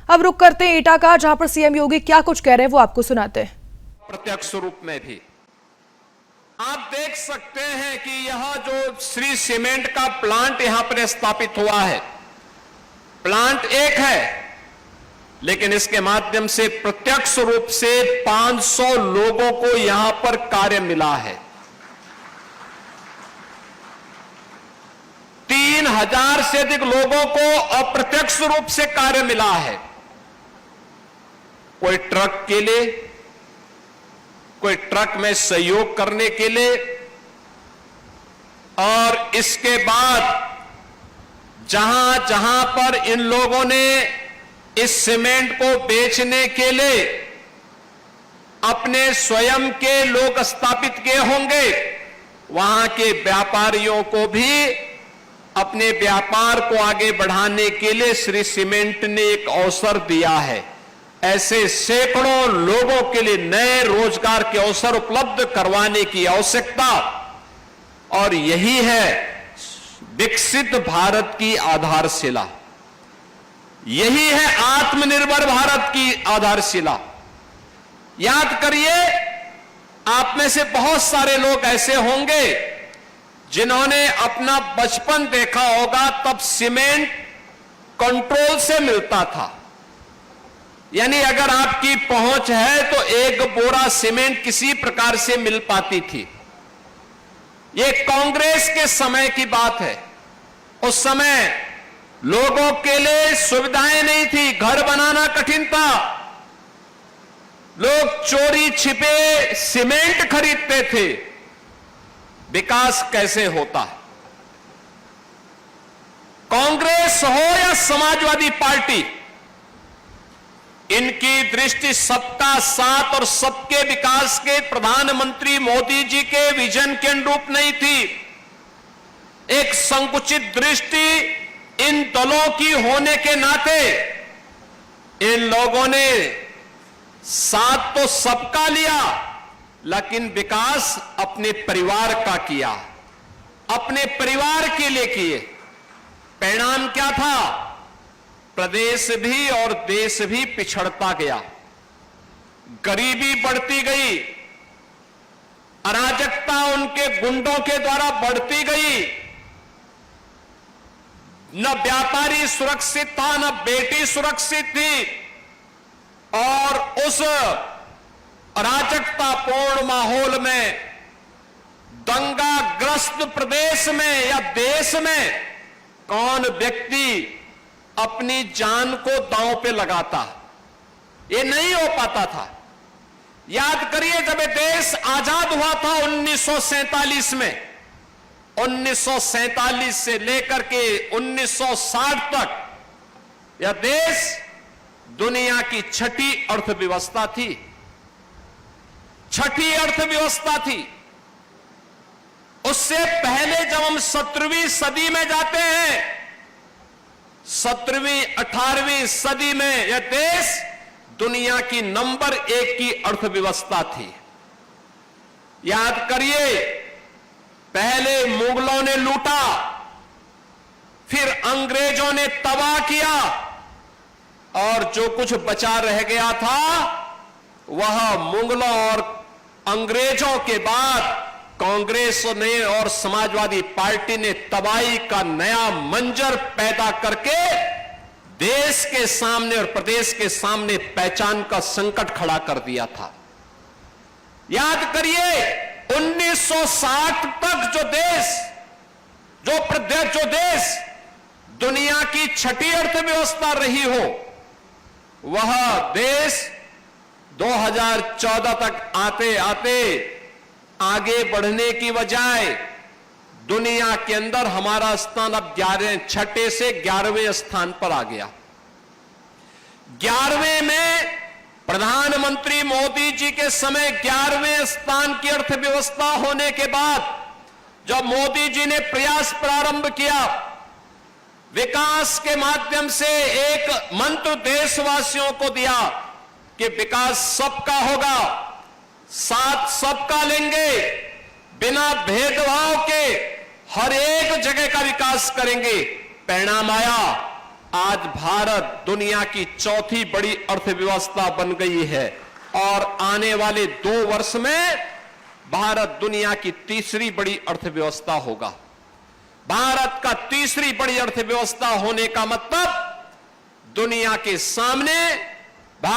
अब रुक करते हैं एटा का, जहां पर सीएम योगी क्या कुछ कह रहे हैं वो आपको सुनाते हैं। प्रत्यक्ष रूप में भी आप देख सकते हैं कि यह जो श्री सीमेंट का प्लांट यहां पर स्थापित हुआ है, प्लांट एक है, लेकिन इसके माध्यम से प्रत्यक्ष रूप से 500 लोगों को यहां पर कार्य मिला है। 3000 से अधिक लोगों को अप्रत्यक्ष रूप से कार्य मिला है। कोई ट्रक के लिए, कोई ट्रक में सहयोग करने के लिए, और इसके बाद जहां जहां पर इन लोगों ने इस सीमेंट को बेचने के लिए अपने स्वयं के लोग स्थापित किए होंगे, वहां के व्यापारियों को भी अपने व्यापार को आगे बढ़ाने के लिए श्री सीमेंट ने एक अवसर दिया है। ऐसे सैकड़ों लोगों के लिए नए रोजगार के अवसर उपलब्ध करवाने की आवश्यकता, और यही है विकसित भारत की आधारशिला, यही है आत्मनिर्भर भारत की आधारशिला। याद करिए, आप में से बहुत सारे लोग ऐसे होंगे जिन्होंने अपना बचपन देखा होगा, तब सीमेंट कंट्रोल से मिलता था। यानी अगर आपकी पहुंच है तो एक बोरा सीमेंट किसी प्रकार से मिल पाती थी। यह कांग्रेस के समय की बात है। उस समय लोगों के लिए सुविधाएं नहीं थी, घर बनाना कठिन था, लोग चोरी छिपे सीमेंट खरीदते थे। विकास कैसे होता है? कांग्रेस हो या समाजवादी पार्टी, इनकी दृष्टि सबका साथ और सबके विकास के प्रधानमंत्री मोदी जी के विजन के अनुरूप नहीं थी। एक संकुचित दृष्टि इन दलों की होने के नाते इन लोगों ने साथ तो सबका लिया, लेकिन विकास अपने परिवार का किया, अपने परिवार के लिए किए। परिणाम क्या था? प्रदेश भी और देश भी पिछड़ता गया, गरीबी बढ़ती गई, अराजकता उनके गुंडों के द्वारा बढ़ती गई। न व्यापारी सुरक्षित था, न बेटी सुरक्षित थी, और उस अराजकतापूर्ण माहौल में, दंगाग्रस्त प्रदेश में या देश में कौन व्यक्ति अपनी जान को दांव पे लगाता? ये नहीं हो पाता था। याद करिए, जब ये देश आजाद हुआ था 1947 में, 1947 से लेकर के 1960 तक यह देश दुनिया की छठी अर्थव्यवस्था थी, छठी अर्थव्यवस्था थी। उससे पहले जब हम 17वीं सदी में जाते हैं, 17वीं 18वीं सदी में यह देश दुनिया की नंबर 1 की अर्थव्यवस्था थी। याद करिए, पहले मुगलों ने लूटा, फिर अंग्रेजों ने तबाह किया, और जो कुछ बचा रह गया था वह मुगलों और अंग्रेजों के बाद कांग्रेस ने और समाजवादी पार्टी ने तबाही का नया मंजर पैदा करके देश के सामने और प्रदेश के सामने पहचान का संकट खड़ा कर दिया था। याद करिए, 1960 तक जो देश दुनिया की छठी अर्थव्यवस्था रही हो, वह देश 2014 तक आते आते आगे बढ़ने की बजाय दुनिया के अंदर हमारा स्थान अब 6 से 11वें स्थान पर आ गया। 11वें में प्रधानमंत्री मोदी जी के समय 11वें स्थान की अर्थव्यवस्था होने के बाद जब मोदी जी ने प्रयास प्रारंभ किया, विकास के माध्यम से एक मंत्र देशवासियों को दिया कि विकास सबका होगा, साथ सबका लेंगे, बिना भेदभाव के हर एक जगह का विकास करेंगे। परिणाम आया, आज भारत दुनिया की चौथी बड़ी अर्थव्यवस्था बन गई है और आने वाले 2 वर्ष में भारत दुनिया की तीसरी बड़ी अर्थव्यवस्था होगा। भारत का तीसरी बड़ी अर्थव्यवस्था होने का मतलब दुनिया के सामने